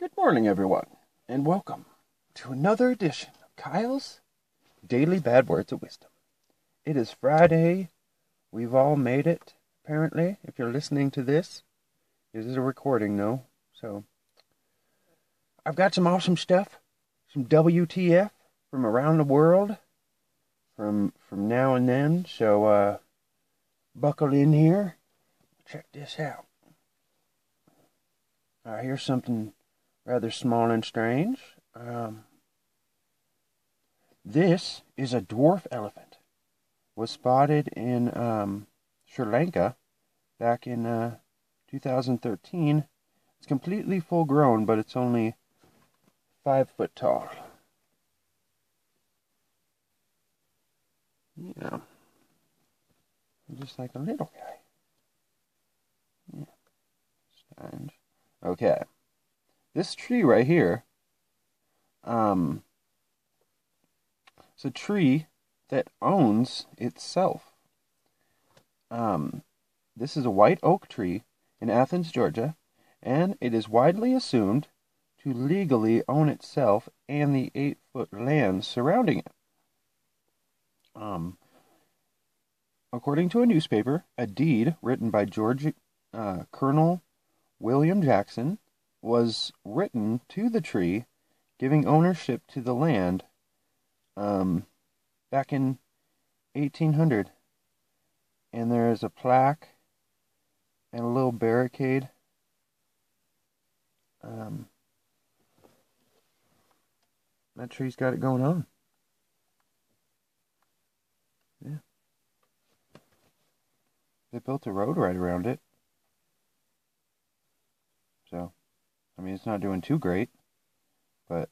Good morning, everyone, and welcome to another edition of Kyle's Daily Bad Words of Wisdom. It is Friday. We've all made it, apparently, if you're listening to this. This is a recording, though, so I've got some awesome stuff, some WTF from around the world, from now and then, so buckle in here. Check this out. Here's something rather small and strange. This is a dwarf elephant. Was spotted in Sri Lanka back in 2013. It's completely full grown, but it's only 5 foot tall. Yeah. Just like a little guy. Yeah. Stand. Okay. This tree right here, it's a tree that owns itself. This is a white oak tree in Athens, Georgia, and it is widely assumed to legally own itself and the 8-foot land surrounding it. According to a newspaper, a deed written by Colonel William Jackson was written to the tree, giving ownership to the land back in 1800. And there is a plaque and a little barricade. That tree's got it going on. Yeah. They built a road right around it. So, I mean, it's not doing too great, but...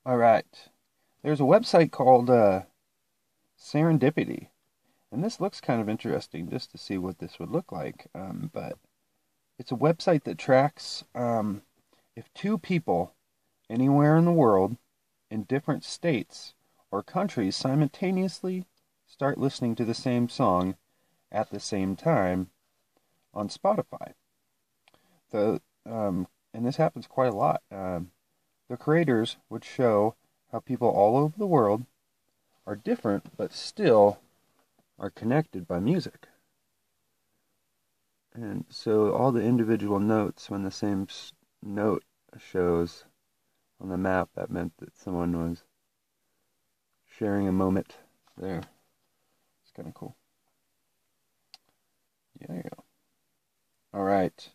Alright. There's a website called Serendipity, and this looks kind of interesting just to see what this would look like, but it's a website that tracks if two people anywhere in the world in different states or countries simultaneously start listening to the same song at the same time on Spotify. And this happens quite a lot. The creators would show how people all over the world are different, but still are connected by music. And so all the individual notes, when the same note shows on the map, that meant that someone was sharing a moment there. It's kind of cool. Yeah, there you go. All right.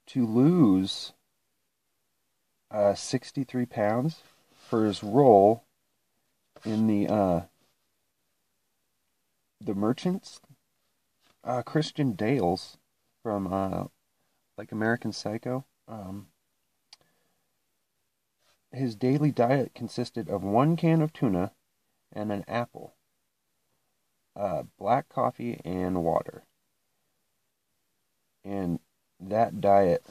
To lose 63 pounds for his role in the Merchants, Christian Dales from like American Psycho. His daily diet consisted of 1 can of tuna and an apple, black coffee, and water. And that diet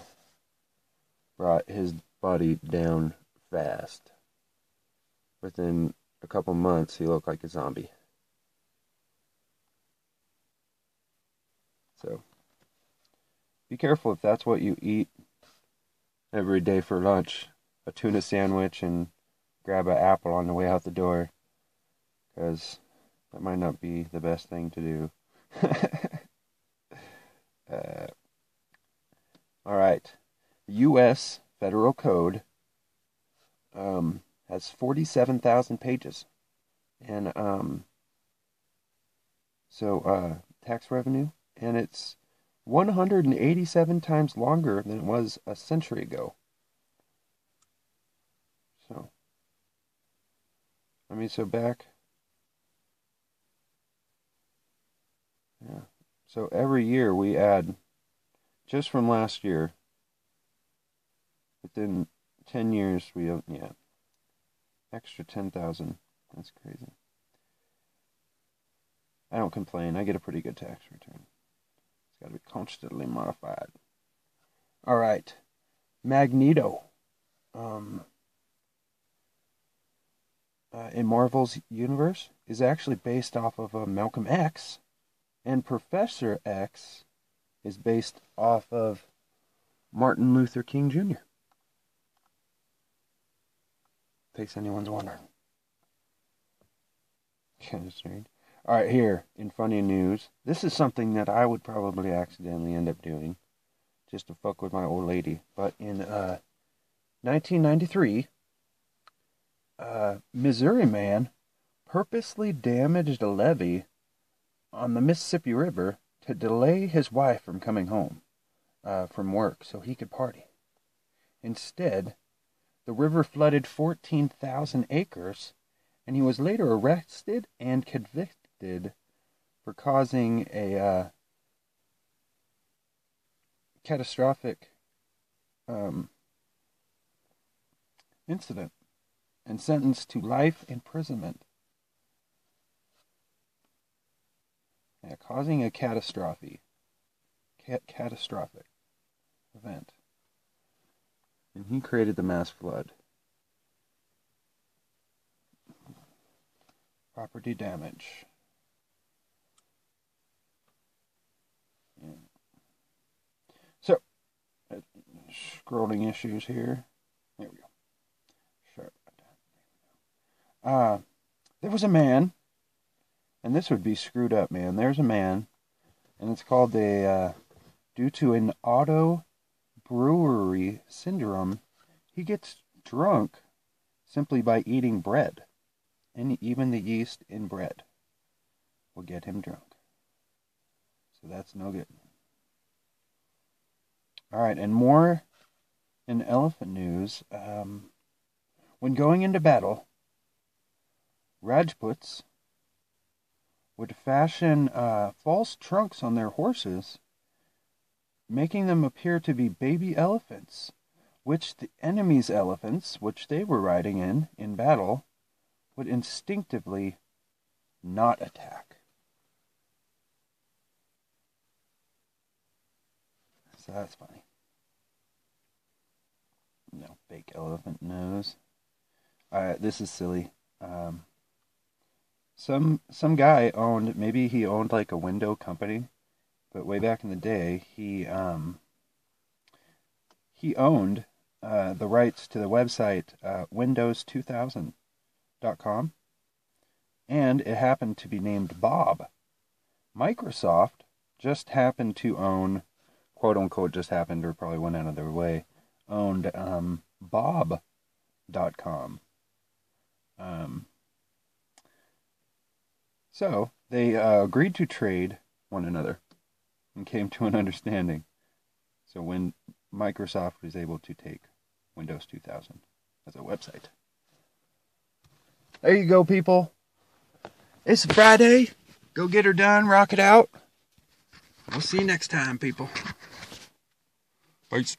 brought his body down fast. Within a couple months, he looked like a zombie. So, be careful if that's what you eat every day for lunch. A tuna sandwich and grab an apple on the way out the door. Because that might not be the best thing to do. Alright. The U.S. Federal Code has 47,000 pages. And tax revenue. And it's 187 times longer than it was a century ago. So, back... Yeah. So every year we add, just from last year, within 10 years we have, extra 10,000. That's crazy. I don't complain. I get a pretty good tax return. It's got to be constantly modified. All right. Magneto. In Marvel's universe is actually based off of Malcolm X, and Professor X is based off of Martin Luther King Jr. In case anyone's wondering. Kind of strange. Alright, here, in funny news. This is something that I would probably accidentally end up doing, just to fuck with my old lady. But in 1993, Missouri man purposely damaged a levee on the Mississippi River to delay his wife from coming home from work so he could party. Instead, the river flooded 14,000 acres, and he was later arrested and convicted for causing a catastrophic incident and sentenced to life imprisonment. Yeah, causing a catastrophic event. And he created the mass flood. Property damage. Yeah. So, scrolling issues here. There we go. Sure. There was a man, and this would be screwed up, man. There's a man, and it's called due to an auto brewery syndrome, he gets drunk simply by eating bread. And even the yeast in bread will get him drunk. So that's no good. Alright, and more in elephant news. When going into battle, Rajputs would fashion false trunks on their horses, making them appear to be baby elephants, which the enemy's elephants, which they were riding in battle, would instinctively not attack. So that's funny. No, fake elephant nose. This is silly. Some guy owned, maybe he owned like a window company, but way back in the day, he owned the rights to the website Windows2000.com, and it happened to be named Bob. Microsoft just happened to own, quote unquote, just happened, or probably went out of their way, owned Bob.com. So they agreed to trade one another and came to an understanding. So when Microsoft was able to take Windows 2000 as a website. There you go, people. It's Friday. Go get her done. Rock it out. We'll see you next time, people. Peace.